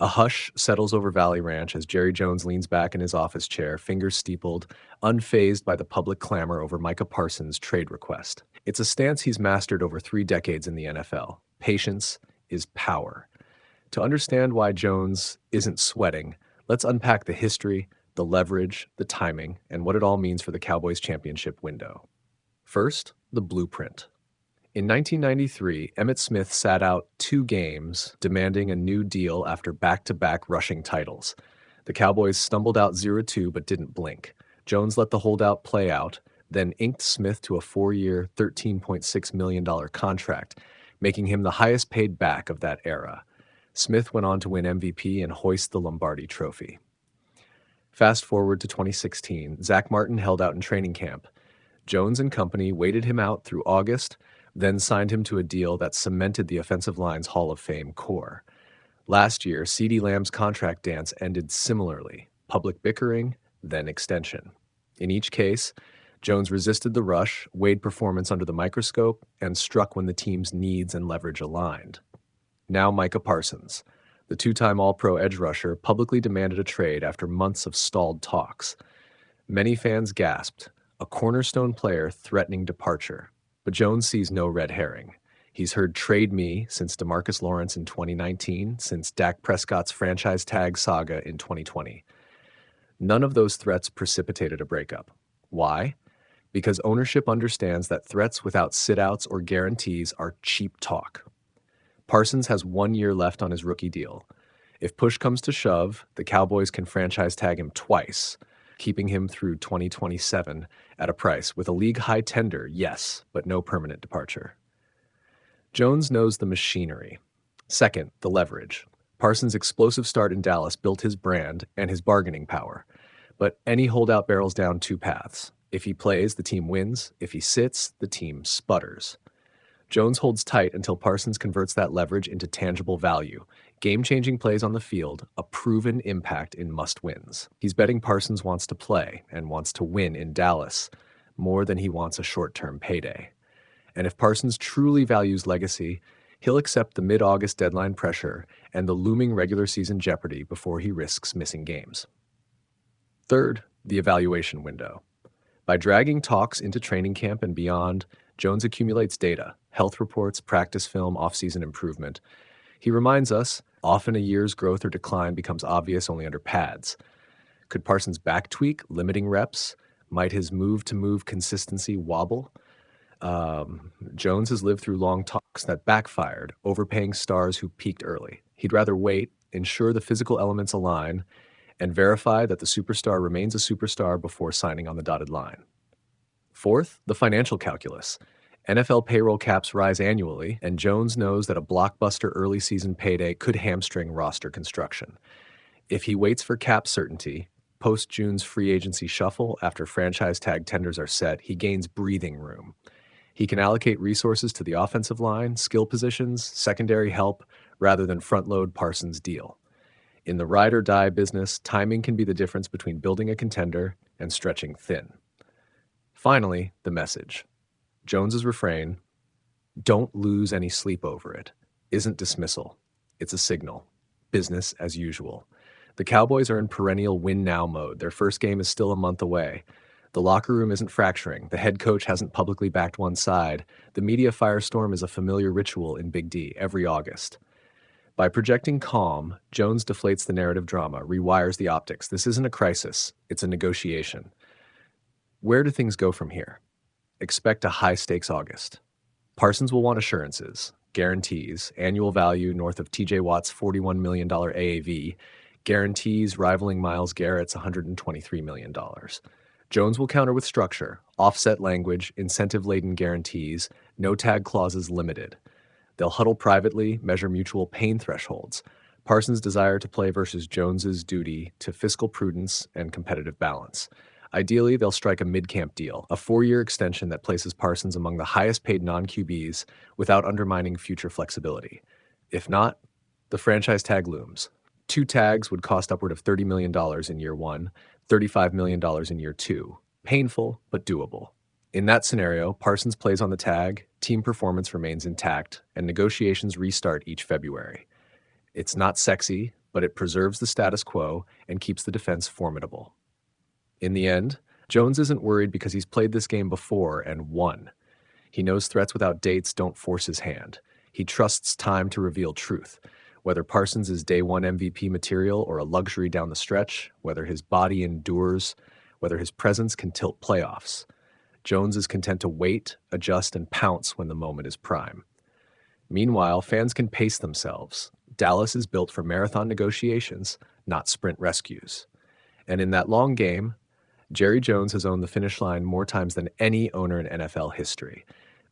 A hush settles over Valley Ranch as Jerry Jones leans back in his office chair, fingers steepled, unfazed by the public clamor over Micah Parsons' trade request. It's a stance he's mastered over 3 decades in the NFL. Patience is power. To understand why Jones isn't sweating, let's unpack the history, the leverage, the timing, and what it all means for the Cowboys championship window. First, the blueprint. In 1993, Emmitt Smith sat out 2 games, demanding a new deal after back-to-back rushing titles. The Cowboys stumbled out 0-2 but didn't blink. Jones let the holdout play out, then inked Smith to a 4-year, $13.6 million contract, making him the highest-paid back of that era. Smith went on to win MVP and hoist the Lombardi Trophy. Fast forward to 2016, Zach Martin held out in training camp. Jones and company waited him out through August, then signed him to a deal that cemented the offensive line's Hall of Fame core. Last year, CeeDee Lamb's contract dance ended similarly: public bickering, then extension. In each case, Jones resisted the rush, weighed performance under the microscope, and struck when the team's needs and leverage aligned. Now Micah Parsons, the 2-time All-Pro edge rusher, publicly demanded a trade after months of stalled talks. Many fans gasped, a cornerstone player threatening departure. But Jones sees no red herring. He's heard "trade me" since DeMarcus Lawrence in 2019, since Dak Prescott's franchise tag saga in 2020. None of those threats precipitated a breakup. Why? Because ownership understands that threats without sit-outs or guarantees are cheap talk. Parsons has 1 year left on his rookie deal. If push comes to shove, the Cowboys can franchise tag him twice, keeping him through 2027 at a price with a league-high tender, yes, but no permanent departure. Jones knows the machinery. Second, the leverage. Parsons' explosive start in Dallas built his brand and his bargaining power. But any holdout barrels down 2 paths. If he plays, the team wins. If he sits, the team sputters. Jones holds tight until Parsons converts that leverage into tangible value. Game-changing plays on the field, a proven impact in must-wins. He's betting Parsons wants to play and wants to win in Dallas more than he wants a short-term payday. And if Parsons truly values legacy, he'll accept the mid-August deadline pressure and the looming regular season jeopardy before he risks missing games. Third, the evaluation window. By dragging talks into training camp and beyond, Jones accumulates data, health reports, practice film, off-season improvement. He reminds us, often a year's growth or decline becomes obvious only under pads. Could Parsons' back tweak, limiting reps? Might his move-to-move consistency wobble? Jones has lived through long talks that backfired, overpaying stars who peaked early. He'd rather wait, ensure the physical elements align, and verify that the superstar remains a superstar before signing on the dotted line. Fourth, the financial calculus. NFL payroll caps rise annually, and Jones knows that a blockbuster early season payday could hamstring roster construction. If he waits for cap certainty, post-June's free agency shuffle after franchise tag tenders are set, he gains breathing room. He can allocate resources to the offensive line, skill positions, secondary help, rather than front-load Parsons' deal. In the ride-or-die business, timing can be the difference between building a contender and stretching thin. Finally, the message. Jones's refrain, "Don't lose any sleep over it," isn't dismissal. It's a signal. Business as usual. The Cowboys are in perennial win-now mode. Their first game is still a month away. The locker room isn't fracturing. The head coach hasn't publicly backed one side. The media firestorm is a familiar ritual in Big D every August. By projecting calm, Jones deflates the narrative drama, rewires the optics. This isn't a crisis. It's a negotiation. Where do things go from here? Expect a high-stakes August. Parsons will want assurances, guarantees, annual value north of TJ Watt's $41 million AAV, guarantees rivaling Myles Garrett's $123 million. Jones will counter with structure, offset language, incentive-laden guarantees, no-tag clauses limited. They'll huddle privately, measure mutual pain thresholds. Parsons' desire to play versus Jones's duty to fiscal prudence and competitive balance. Ideally, they'll strike a mid-camp deal, a 4-year extension that places Parsons among the highest-paid non-QBs without undermining future flexibility. If not, the franchise tag looms. 2 tags would cost upward of $30 million in year 1, $35 million in year 2. Painful, but doable. In that scenario, Parsons plays on the tag, team performance remains intact, and negotiations restart each February. It's not sexy, but it preserves the status quo and keeps the defense formidable. In the end, Jones isn't worried because he's played this game before and won. He knows threats without dates don't force his hand. He trusts time to reveal truth. Whether Parsons is day one MVP material or a luxury down the stretch, whether his body endures, whether his presence can tilt playoffs, Jones is content to wait, adjust, and pounce when the moment is prime. Meanwhile, fans can pace themselves. Dallas is built for marathon negotiations, not sprint rescues. And in that long game, Jerry Jones has owned the finish line more times than any owner in NFL history.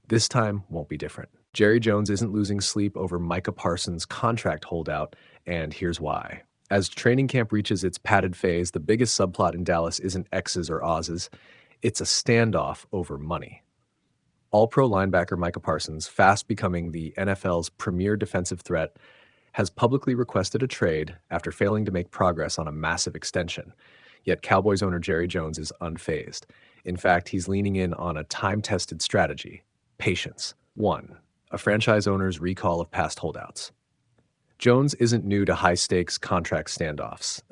This time won't be different. Jerry Jones isn't losing sleep over Micah Parsons' contract holdout, and here's why. As training camp reaches its padded phase, the biggest subplot in Dallas isn't X's or Oz's. It's a standoff over money. All-pro linebacker Micah Parsons, fast becoming the NFL's premier defensive threat, has publicly requested a trade after failing to make progress on a massive extension. Yet Cowboys owner Jerry Jones is unfazed. In fact, he's leaning in on a time-tested strategy: patience. 1. A franchise owner's recall of past holdouts. Jones isn't new to high-stakes contract standoffs.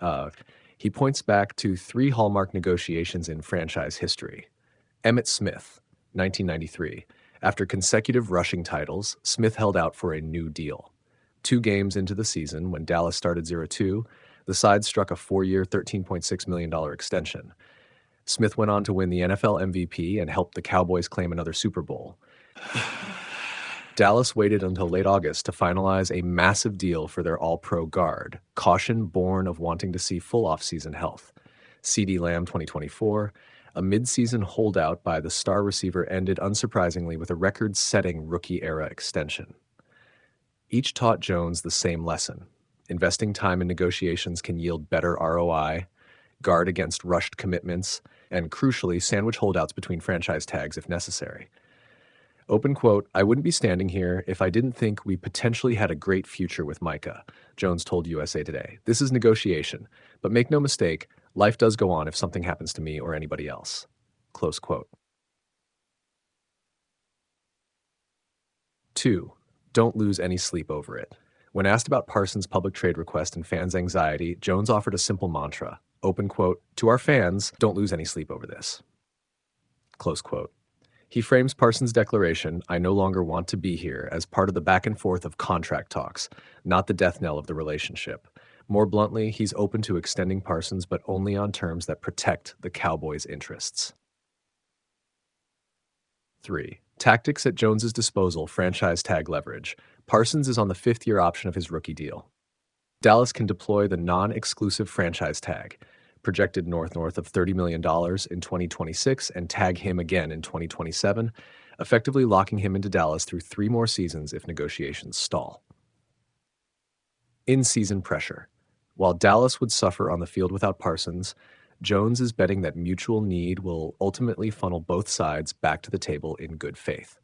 He points back to 3 hallmark negotiations in franchise history. Emmitt Smith, 1993. After consecutive rushing titles, Smith held out for a new deal. 2 games into the season, when Dallas started 0-2, the side struck a 4-year, $13.6 million extension. Smith went on to win the NFL MVP and helped the Cowboys claim another Super Bowl. Dallas waited until late August to finalize a massive deal for their all-pro guard, caution born of wanting to see full off-season health. CeeDee Lamb 2024, a mid-season holdout by the star receiver ended unsurprisingly with a record-setting rookie-era extension. Each taught Jones the same lesson. Investing time in negotiations can yield better ROI, guard against rushed commitments, and crucially, sandwich holdouts between franchise tags if necessary. Open quote, "I wouldn't be standing here if I didn't think we potentially had a great future with Micah," Jones told USA Today. "This is negotiation, but make no mistake, life does go on if something happens to me or anybody else." Close quote. 2. Don't lose any sleep over it. When asked about Parsons' public trade request and fans' anxiety, Jones offered a simple mantra. Open quote, "To our fans, don't lose any sleep over this." Close quote. He frames Parsons' declaration, "I no longer want to be here," as part of the back and forth of contract talks, not the death knell of the relationship. More bluntly, he's open to extending Parsons, but only on terms that protect the Cowboys' interests. 3. Tactics at Jones's disposal, franchise tag leverage. Parsons is on the 5th-year option of his rookie deal. Dallas can deploy the non-exclusive franchise tag, projected north of $30 million in 2026, and tag him again in 2027, effectively locking him into Dallas through 3 more seasons if negotiations stall. In-season pressure. While Dallas would suffer on the field without Parsons, Jones is betting that mutual need will ultimately funnel both sides back to the table in good faith.